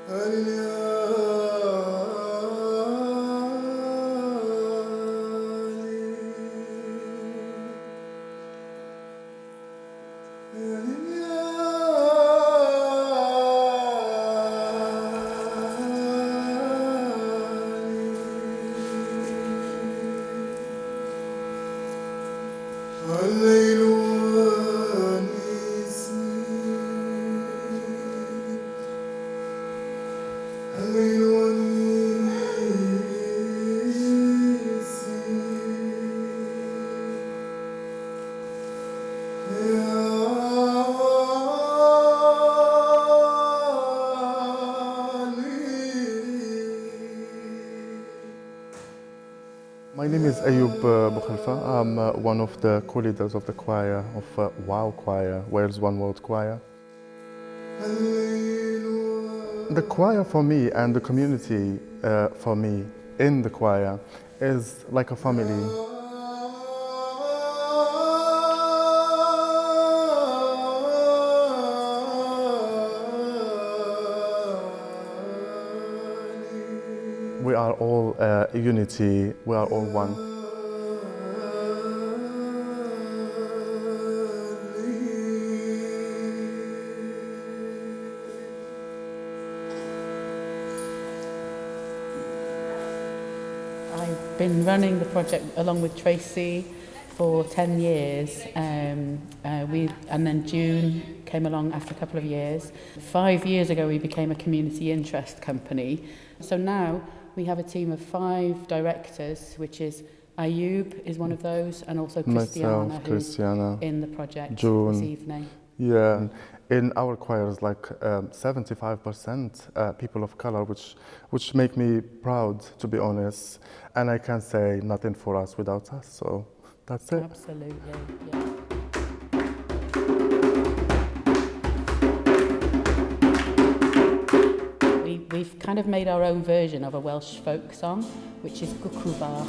My name is I'm one of the co-leaders of the choir of WOW Choir, Wales One World Choir. The choir for me and the community for me in the choir is like a family. We are all unity, we are all one. I've been running the project along with Tracy for 10 years. And then June came along after a couple of years. 5 years ago we became a community interest company. So now we have a team of 5 directors, which is Ayub is one of those, and also Christiana, who's in the project this evening. Yeah, in our choir is like 75% people of color, which make me proud, to be honest. And I can say nothing for us without us, so that's it. Absolutely, yeah. We've kind of made our own version of a Welsh folk song, which is Gwcw Bach.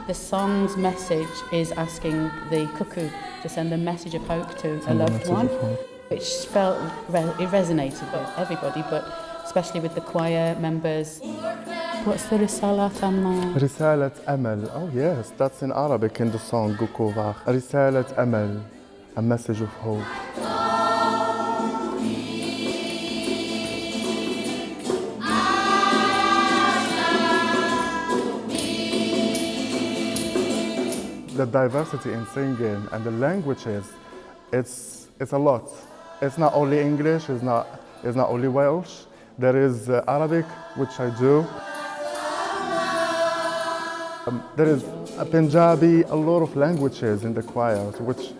The song's message is asking the cuckoo to send a message of hope to a loved one, which felt it resonated with everybody, but especially with the choir members. What's the risalat amma? Risalat amel. Oh yes, that's in Arabic in the song Gwcw Bach. Risalat amel, a message of hope. The diversity in singing and the languages, it's a lot. It's not only English, it's not only Welsh. There is Arabic, which I do. There is a Punjabi, a lot of languages in the choir, which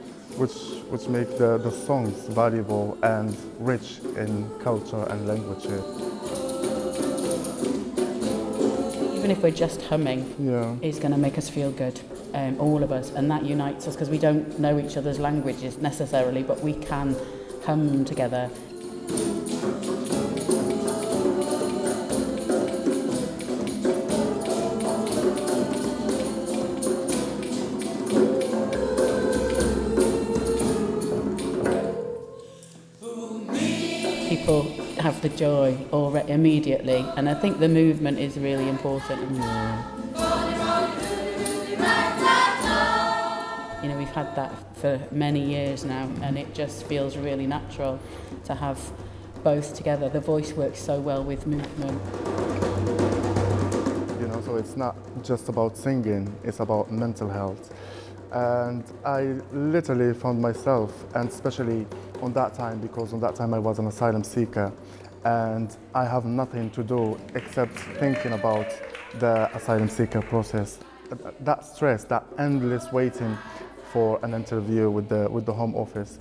make the songs valuable and rich in culture and languages. Even if we're just humming, it's going to make us feel good, all of us, and that unites us because we don't know each other's languages necessarily, but we can hum together. People have the joy already immediately, and I think the movement is really important. You know, we've had that for many years now, and it just feels really natural to have both together. The voice works so well with movement. You know, so it's not just about singing, it's about mental health. And I literally found myself, and especially on that time, because on that time I was an asylum seeker, and I have nothing to do except thinking about the asylum seeker process. That stress, that endless waiting for an interview with the Home Office.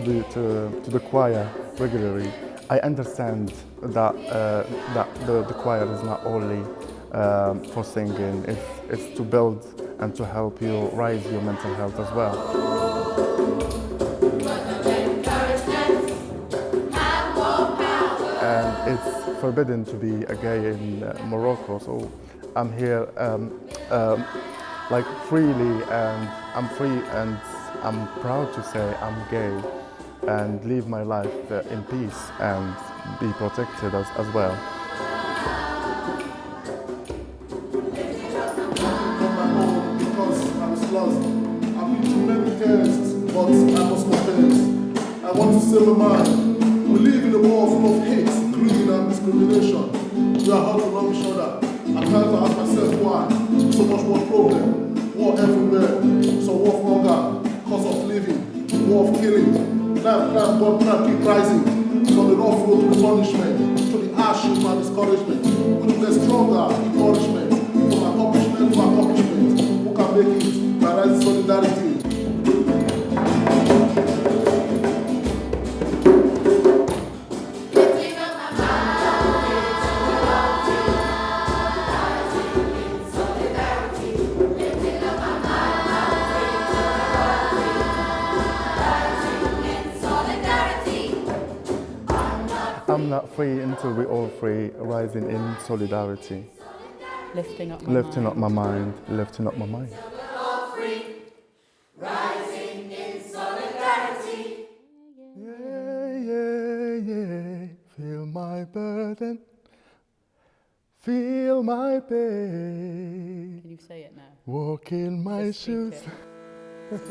the choir regularly, I understand that the choir is not only for singing, it's to build and to help you raise your mental health as well. And it's forbidden to be a gay in Morocco, so I'm here like freely, and I'm free, and I'm proud to say I'm gay and live my life in peace and be protected as well. Because I was lost. I've been to many tests, but I must confess. I want to save a man. We live in a world full of hate, greed and discrimination. We are hard to love each other. I can't ask myself why. So much more problem. War everywhere. So war of hunger, cost of living, war of killing. Life, God, keep rising. From the rough road to the punishment, to the hardship and discouragement. We will get stronger in nourishment. From accomplishment to accomplishment. Who can make it by rising solidarity? I'm not free until we all free, rising in solidarity. Lifting up my mind, lifting up my mind. Rising in solidarity. Yeah. Feel my burden, feel my pain. Can you say it now? Walk in my Just speak shoes. it.